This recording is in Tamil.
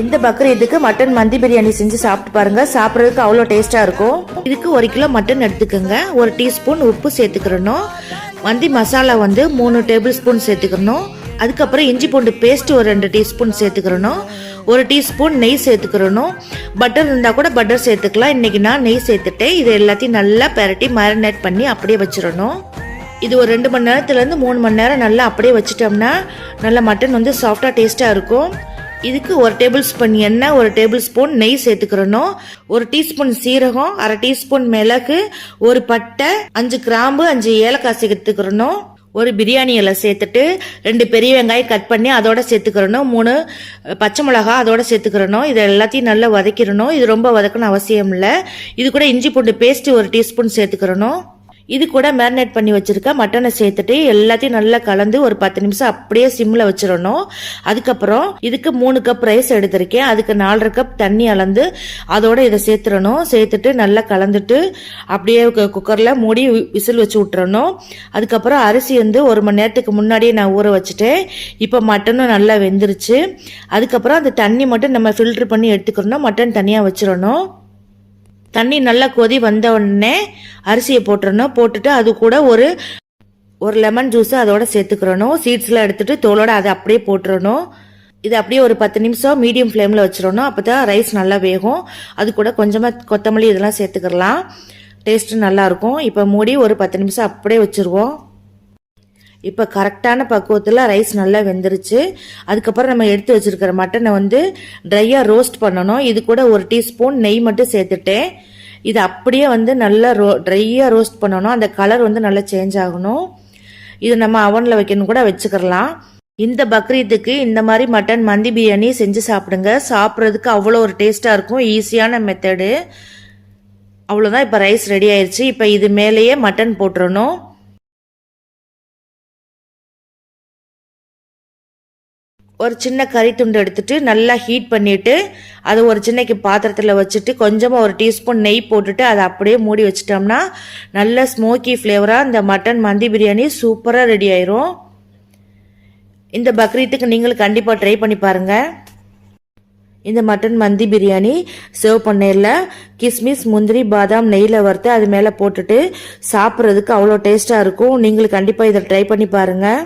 இந்த பக்ரீத்துக்கு மட்டன் மந்தி பிரியாணி செஞ்சு சாப்பிட்டு பாருங்க. சாப்பிட்றதுக்கு அவ்வளோ டேஸ்டா இருக்கும். இதுக்கு 1 கிலோ மட்டன் எடுத்துக்கோங்க. 1 டீஸ்பூன் உப்பு சேர்த்துக்கிறணும். மந்தி மசாலா 3 டேபிள் ஸ்பூன் சேர்த்துக்கணும். அதுக்கப்புறம் இஞ்சி பூண்டு பேஸ்ட் ஒரு 2 டீஸ்பூன் சேர்த்துக்கிறணும். 1 டீஸ்பூன் நெய் சேர்த்துக்கிறணும். பட்டர் இருந்தால் கூட பட்டர் சேர்த்துக்கலாம். இன்னைக்கு நான் நெய் சேர்த்துட்டேன். இது எல்லாத்தையும் நல்லா பெரட்டி மேரினேட் பண்ணி அப்படியே வச்சிடணும். இது ஒரு 2 மணி நேரத்துலேருந்து 3 மணி நேரம் நல்லா அப்படியே வச்சிட்டோம்னா நல்லா மட்டன் சாஃப்டாக டேஸ்ட்டாக இருக்கும். இதுக்கு 1 டேபிள் ஸ்பூன் எண்ணெய், 1 டேபிள் ஸ்பூன் நெய் சேர்த்துக்கிறணும். 1 டீஸ்பூன் சீரகம், 1/2 டீஸ்பூன் மிளகு, 1 பட்டை, 5 கிராம்பு, 5 ஏலக்காய் சேர்த்துக்கிறணும். 1 பிரியாணி இலை சேர்த்துட்டு 2 பெரிய வெங்காயம் கட் பண்ணி அதோட சேர்த்துக்கிறணும். 3 பச்சை மிளகா அதோட சேர்த்துக்கிறணும். இது எல்லாத்தையும் நல்லா வதக்கிடணும். இது ரொம்ப வதக்கணும் அவசியம் இல்லை. இது கூட இஞ்சி பூண்டு பேஸ்ட் 1 டீஸ்பூன் சேர்த்துக்கிறணும். இது கூட மேரினேட் பண்ணி வச்சிருக்க மட்டனை சேர்த்துட்டு எல்லாத்தையும் நல்லா கலந்து ஒரு 10 நிமிஷம் அப்படியே சிம்ல வச்சிடணும். அதுக்கப்புறம் இதுக்கு 3 கப் ரைஸ் எடுத்திருக்கேன். அதுக்கு 4.5 கப் தண்ணி அளந்து அதோட இதை சேர்த்துடணும். சேர்த்துட்டு நல்லா கலந்துட்டு அப்படியே குக்கர்ல மூடி விசில் வச்சு விட்டுறணும். அதுக்கப்புறம் அரிசி 1 மணி நேரத்துக்கு முன்னாடியே நான் ஊற வச்சுட்டேன். இப்போ மட்டனும் நல்லா வெந்துருச்சு. அதுக்கப்புறம் அந்த தண்ணி மட்டும் நம்ம ஃபில்டர் பண்ணி எடுத்துக்கிறணும். மட்டன் தனியாக வச்சிடணும். தண்ணி நல்லா கொதி வந்த உடனே அரிசியை போட்டுறணும். போட்டுட்டு அது கூட ஒரு லெமன் ஜூஸ் அதோட சேர்த்துக்கிறணும். சீட்ஸ்லாம் எடுத்துட்டு தோலோட அதை அப்படியே போட்டுறணும். இது அப்படியே ஒரு 10 நிமிஷம் மீடியம் ஃப்ளேமில் வச்சிடணும். அப்போ தான் ரைஸ் நல்லா வேகும். அது கூட கொஞ்சமாக கொத்தமல்லி இதெல்லாம் சேர்த்துக்கலாம். டேஸ்ட்டு நல்லாயிருக்கும். இப்போ மூடி ஒரு 10 நிமிஷம் அப்படியே வச்சுருவோம். இப்போ கரெக்டான பக்குவத்தில் ரைஸ் நல்லா வெந்துருச்சு. அதுக்கப்புறம் நம்ம எடுத்து வச்சிருக்கிற மட்டனை ட்ரையாக ரோஸ்ட் பண்ணணும். இது கூட 1 டீஸ்பூன் நெய் மட்டும் சேர்த்துட்டேன். இது அப்படியே நல்லா ட்ரையாக ரோஸ்ட் பண்ணணும். அந்த கலர் நல்லா சேஞ்ச் ஆகணும். இது நம்ம அவனில் வைக்கணும் கூட வச்சுக்கலாம். இந்த பக்ரீத்துக்கு இந்த மாதிரி மட்டன் மந்தி பிரியாணி செஞ்சு சாப்பிடுங்க. சாப்பிட்றதுக்கு அவ்வளோ ஒரு டேஸ்ட்டாக இருக்கும். ஈஸியான மெத்தடு. அவ்வளோதான். இப்போ ரைஸ் ரெடி ஆயிடுச்சு. இப்போ இது மேலேயே மட்டன் போட்டுறணும். ஒரு சின்ன கறி துண்டு எடுத்துட்டு நல்லா ஹீட் பண்ணிட்டு அதை ஒரு சின்ன பாத்திரத்தில் வச்சுட்டு கொஞ்சமாக 1 டீஸ்பூன் நெய் போட்டுட்டு அதை அப்படியே மூடி வச்சிட்டோம்னா நல்ல ஸ்மோக்கி ஃப்ளேவராக இந்த மட்டன் மந்தி பிரியாணி சூப்பராக ரெடி ஆயிரும். இந்த பக்ரீத்துக்கு நீங்களும் கண்டிப்பாக ட்ரை பண்ணி பாருங்க. இந்த மட்டன் மந்தி பிரியாணி சர்வ் பண்ணையில் கிஸ்மிஸ், முந்திரி, பாதாம் நெய்யில் வறுத்து அது மேலே போட்டுட்டு சாப்பிட்றதுக்கு அவ்வளோ டேஸ்ட்டாக இருக்கும். நீங்களும் கண்டிப்பாக இதை ட்ரை பண்ணி பாருங்கள்.